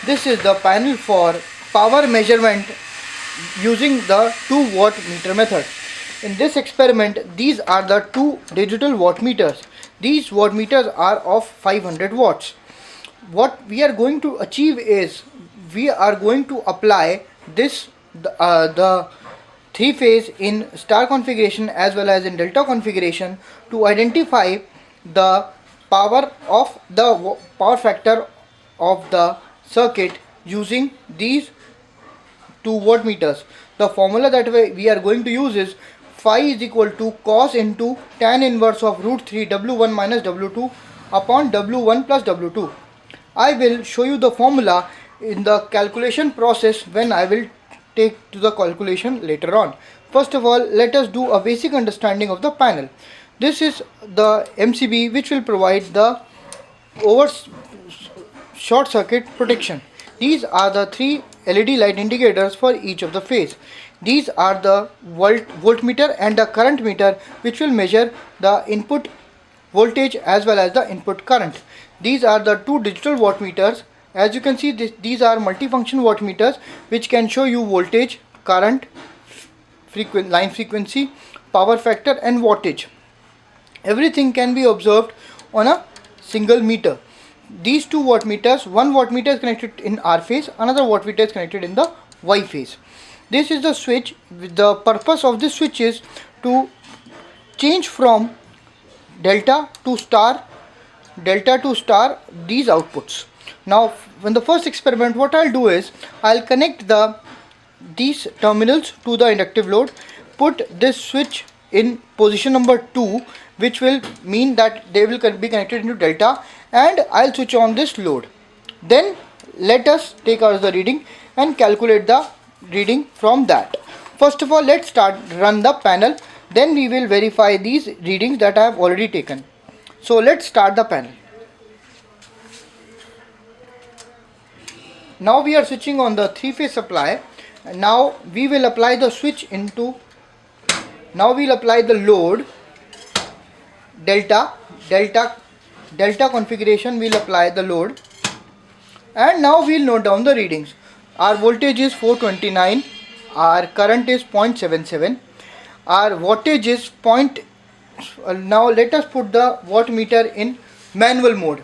This is the panel for power measurement using the 2 watt meter method. In this experiment, these are the two digital watt meters. These watt meters are of 500 watts. What we are going to achieve is we are going to apply the three phase in star configuration as well as in delta configuration to identify the power factor of the circuit using these 2 watt meters. The formula that we are going to use is phi is equal to cos into tan inverse of root 3 W1 minus W2 upon W1 plus W2. I will show you the formula in the calculation process when I will take to the calculation later on. First of all, let us do a basic understanding of the panel. This is the MCB which will provide the short circuit protection. These are the three LED light indicators for each of the phase. These are the voltmeter and the current meter which will measure the input voltage as well as the input current. These are the two digital watt meters. As you can see, these are multifunction watt meters which can show you voltage, current, line frequency, power factor and wattage. Everything can be observed on a single meter. These two watt meters, one watt meter is connected in R phase, another watt meter is connected in the Y phase. This is the switch. The purpose of this switch is to change from delta to star these outputs. Now in the first experiment, what I'll do is I'll connect these terminals to the inductive load, put this switch in position number 2, which will mean that they will be connected into delta, and I'll switch on this load. Then let us take out the reading and calculate the reading from that. First of all, let's run the panel, then we will verify these readings that I have already taken. So let's start the panel. Now we are switching on the 3-phase supply. Now we will apply the load delta configuration. We'll apply the load, and now we'll note down the readings. Our voltage is 429, our current is 0.77, our wattage is now let us put the watt meter in manual mode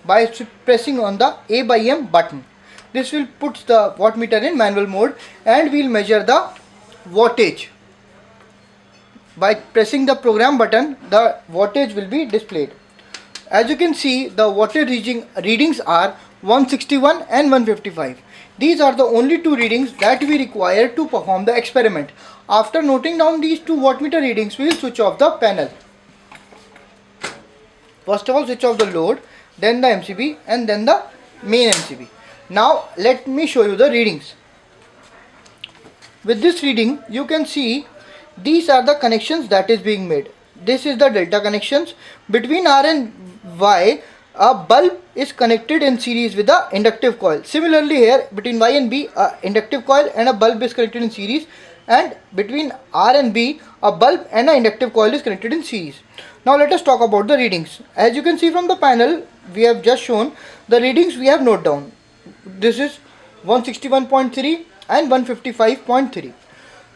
by pressing on the A by M button. This will put the watt meter in manual mode, and we'll measure the wattage. By pressing the program button, the wattage will be displayed. As you can see, the wattage readings are 161 and 155. These are the only two readings that we require to perform the experiment. After noting down these two wattmeter readings, we will switch off the panel. First of all, switch off the load, then the MCB, and then the main MCB. Now let me show you the readings. With this reading, you can see these are the connections that is being made. This is the delta connections. Between R and Y, a bulb is connected in series with the inductive coil. Similarly here, between Y and B, a inductive coil and a bulb is connected in series, and between R and B, a bulb and an inductive coil is connected in series. Now let us talk about the readings. As you can see from the panel, we have just shown the readings we have noted down. This is 161.3 and 155.3.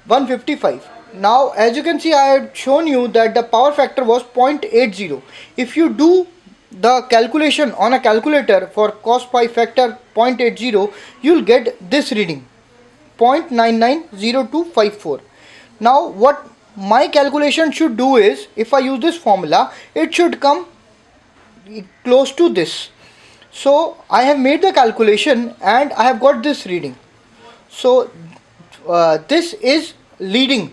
155. Now as you can see, I have shown you that the power factor was 0.80. If you do the calculation on a calculator for cos pi factor 0.80, you will get this reading 0.990254. Now what my calculation should do is, if I use this formula, it should come close to this. So I have made the calculation and I have got this reading. So this is leading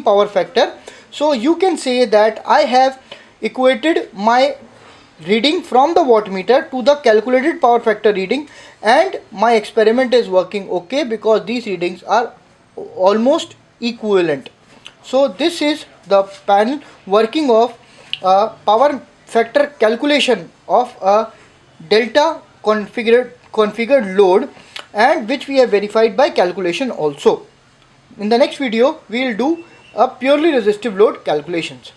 power factor. So you can say that I have equated my reading from the wattmeter to the calculated power factor reading, and my experiment is working okay because these readings are almost equivalent. So this is the panel working of power factor calculation of a delta configured load, and which we have verified by calculation also. In the next video, we will do a purely resistive load calculations.